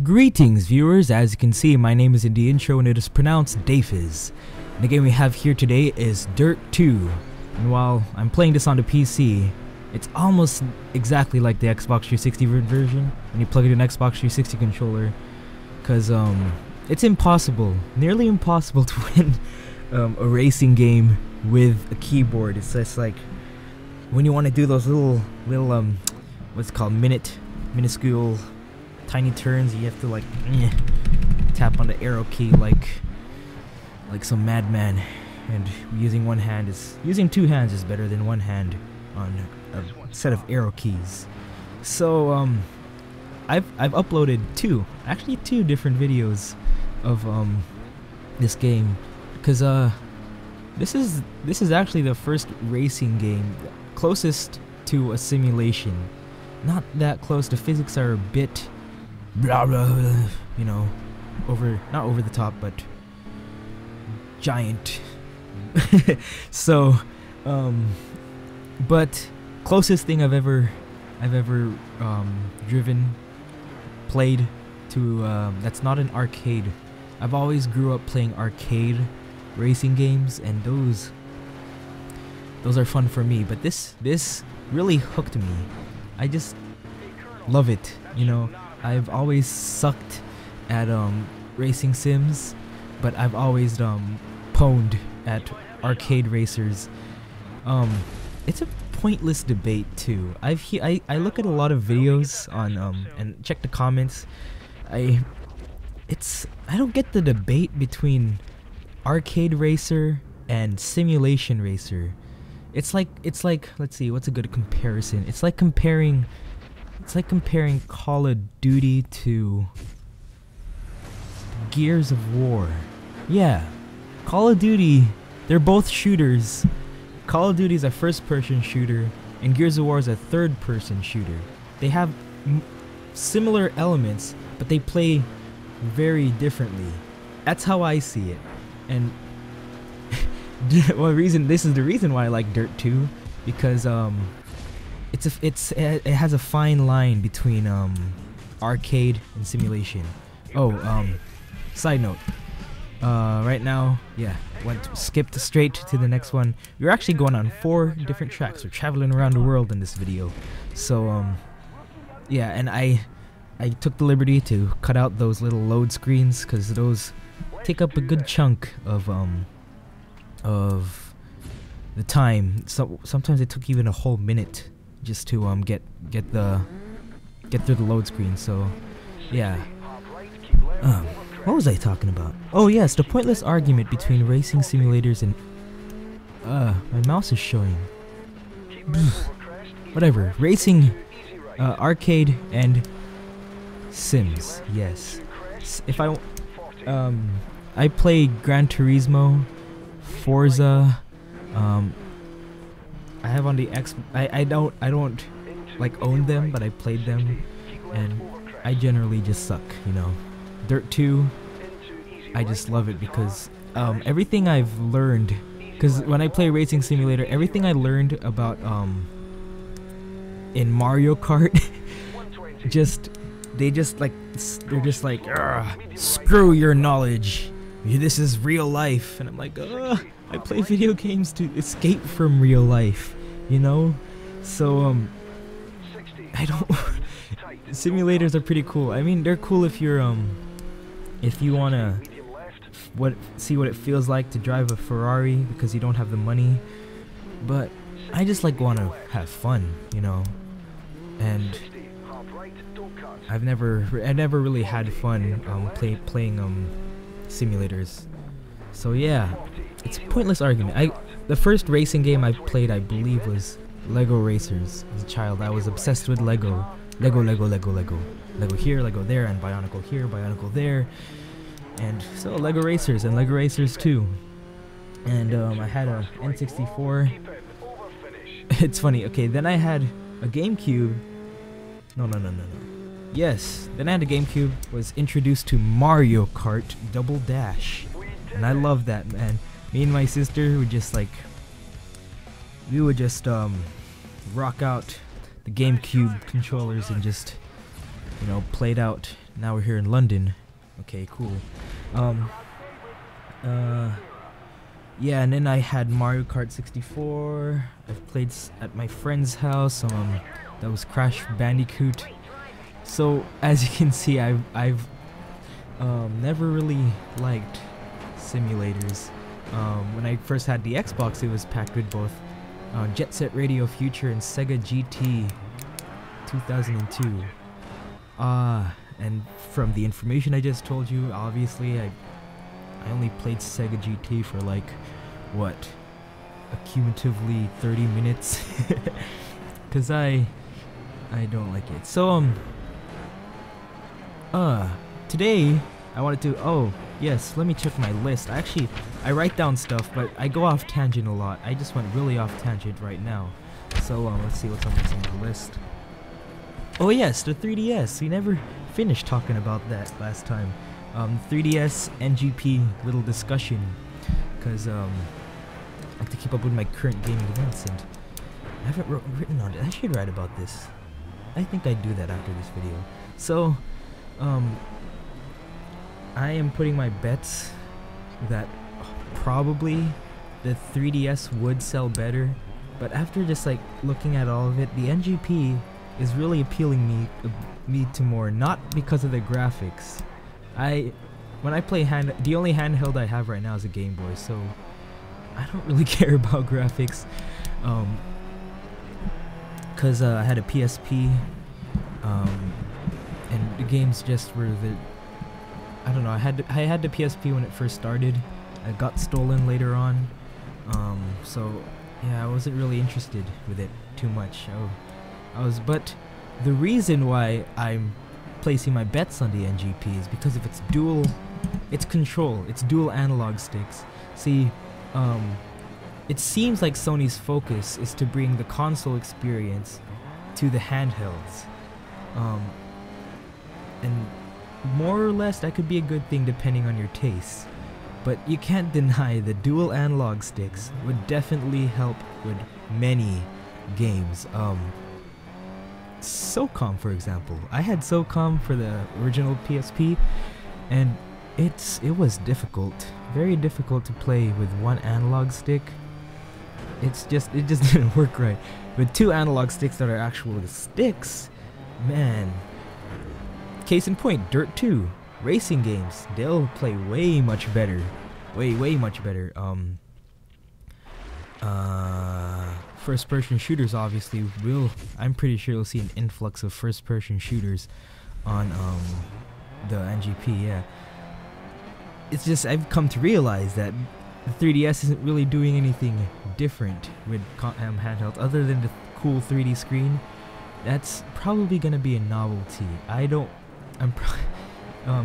Greetings viewers, as you can see my name is in the intro and it is pronounced Deiphiz. And the game we have here today is Dirt 2, and while I'm playing this on the PC, it's almost exactly like the Xbox 360 version when you plug in an Xbox 360 controller, because it's impossible, nearly impossible to win a racing game with a keyboard. It's just like when you want to do those little what's it called, minuscule tiny turns, you have to like tap on the arrow key like some madman, and using two hands is better than one hand on a set of arrow keys. So I've uploaded two different videos of this game, because this is actually the first racing game closest to a simulation. Not that close. The physics are a bit blah blah, you know, not over the top, but giant. So but closest thing I've ever played to that's not an arcade. I've always grew up playing arcade racing games, and those are fun for me, but this really hooked me. I just love it, you know. I've always sucked at racing sims, but I've always pwned at arcade racers. It's a pointless debate too. I look at a lot of videos on and check the comments. I don't get the debate between arcade racer and simulation racer. It's like let's see, what's a good comparison? It's like comparing Call of Duty to Gears of War. Yeah, Call of Duty, they're both shooters. Call of Duty is a first-person shooter, and Gears of War is a third-person shooter. They have similar elements, but they play very differently. That's how I see it. And this is the reason why I like Dirt 2, because it has a fine line between arcade and simulation. Side note, right now, yeah, skipped straight to the next one. We're actually going on 4 different tracks. We're traveling around the world in this video. So yeah, and I took the liberty to cut out those little load screens, because those take up a good chunk of the time. So sometimes it took even a whole minute just to get through the load screen. So yeah, what was I talking about? Oh yes, the pointless argument between racing simulators and my mouse is showing. Whatever, racing, arcade and sims. Yes, if I play Gran Turismo, Forza. I have on the I don't like own them, but I played them, and I generally just suck, you know. Dirt 2, I just love it because everything I've learned, because when I play Racing Simulator, everything I learned about in Mario Kart, they're just like screw your knowledge, this is real life. And I'm like, I play video games to escape from real life, you know? So I don't simulators are pretty cool. I mean, they're cool if you're if you wanna see what it feels like to drive a Ferrari because you don't have the money. But I just wanna have fun, you know. And I never really had fun playing simulators. So yeah, it's a pointless argument. The first racing game I played, I believe, was Lego Racers. As a child, I was obsessed with Lego here, Lego there, and Bionicle here, Bionicle there. And so Lego Racers and Lego Racers 2. And I had a N64. It's funny. Okay, then I had a GameCube. No. Yes, then I had a GameCube. Was introduced to Mario Kart Double Dash, and I love that, man. Me and my sister would just rock out the GameCube controllers and just, you know, played out Now we're here in London. Okay, cool. Yeah, and then I had Mario Kart 64. I've played at my friend's house. That was Crash Bandicoot. So as you can see, I've never really liked simulators. When I first had the Xbox, it was packed with both Jet Set Radio Future and Sega GT 2002. And from the information I just told you, obviously I only played Sega GT for like, what, cumulatively 30 minutes, cause I don't like it. So today I wanted to, oh yes, let me check my list. I write down stuff, but I go off tangent a lot. I just went really off tangent right now. So let's see what's on the list. Oh yes, the 3DS. We never finished talking about that last time. 3DS NGP little discussion, because I have to keep up with my current gaming events, and I haven't written on it. I should write about this. I think I'd do that after this video. So I am putting my bets that probably the 3DS would sell better, but after just like looking at all of it, the NGP is really appealing me to more, not because of the graphics. When I play the only handheld I have right now is a Game Boy, so I don't really care about graphics. Cause I had a PSP, and the games just were I don't know. I had the PSP when it first started. It got stolen later on. So yeah, I wasn't really interested with it too much. But the reason why I'm placing my bets on the NGP is because of its dual analog sticks. See, it seems like Sony's focus is to bring the console experience to the handhelds. And more or less that could be a good thing depending on your tastes. But you can't deny the dual analog sticks would definitely help with many games. SOCOM, for example. I had SOCOM for the original PSP, and it was difficult, very difficult to play with one analog stick. It just didn't work right. With two analog sticks that are actual sticks, man. Case in point, Dirt 2, racing games, they'll play way much better, way much better. First-person shooters obviously I'm pretty sure you'll see an influx of first-person shooters on the NGP. Yeah, it's just I've come to realize that the 3DS isn't really doing anything different with handhelds other than the cool 3D screen. That's probably gonna be a novelty.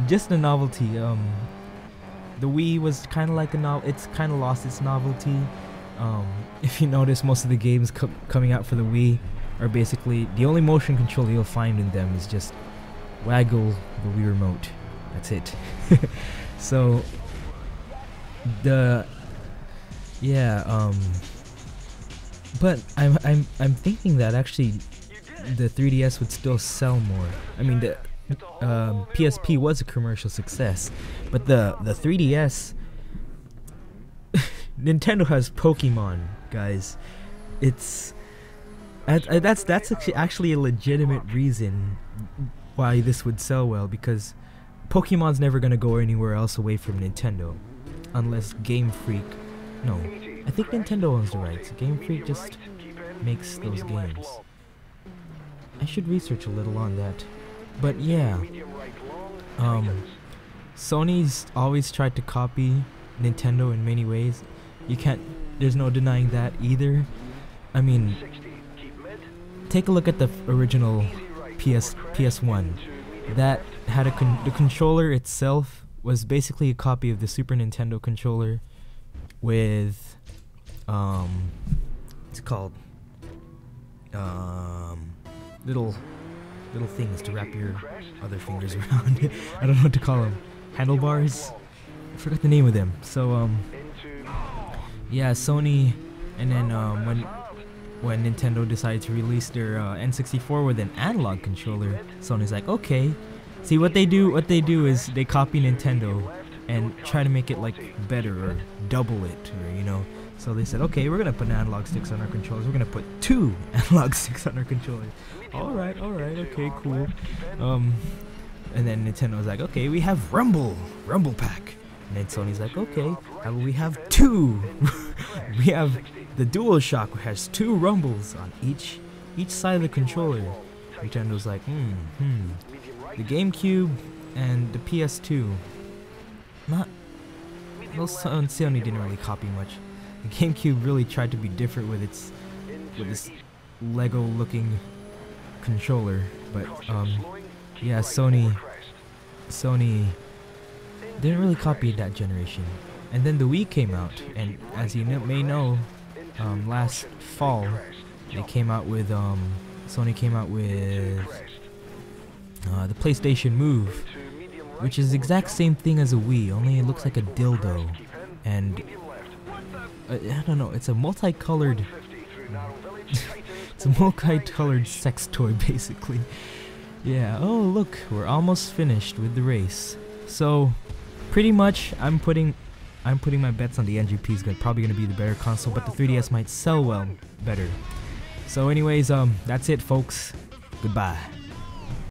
Just a novelty. The Wii was kind of like it's kind of lost its novelty. If you notice, most of the games coming out for the Wii are basically, the only motion control you'll find in them is just waggle the Wii remote. That's it. So but I'm thinking that actually the 3DS would still sell more. I mean, the PSP was a commercial success, but the 3DS, Nintendo has Pokemon, guys. That's actually a legitimate reason why this would sell well, because Pokemon's never gonna go anywhere else away from Nintendo, unless Game Freak. No, I think Nintendo owns the rights. Game Freak just makes those games. I should research a little on that. But yeah, Sony's always tried to copy Nintendo in many ways. There's no denying that either. I mean, take a look at the original PS1. That had the controller itself was basically a copy of the Super Nintendo controller with it's called little things to wrap your other fingers around. I don't know what to call them. Handlebars? I forgot the name of them. So yeah, Sony, and then when Nintendo decided to release their N64 with an analog controller, Sony's like, okay, See what they do is they copy Nintendo and try to make it like better or double it, or you know. So they said, okay, we're gonna put analog sticks on our controllers. We're gonna put 2 analog sticks on our controllers. All right, okay, cool. And then Nintendo was like, okay, we have Rumble Pack. And then Sony's like, okay, how about we have 2? We have the DualShock, which has 2 rumbles on each side of the controller. Nintendo's like, the GameCube and the PS2. Sony didn't really copy much. The GameCube really tried to be different with this Lego-looking controller, but yeah, Sony didn't really copy that generation. And then the Wii came out, and as you may know, last fall they came out with Sony came out with the PlayStation Move, which is the exact same thing as a Wii, only it looks like a dildo, and I don't know, it's a multicolored it's a multicolored sex toy basically. Yeah, oh look, we're almost finished with the race. So pretty much I'm putting my bets on the NGP is probably gonna be the better console, but the 3DS might sell well better. So anyways, that's it folks. Goodbye.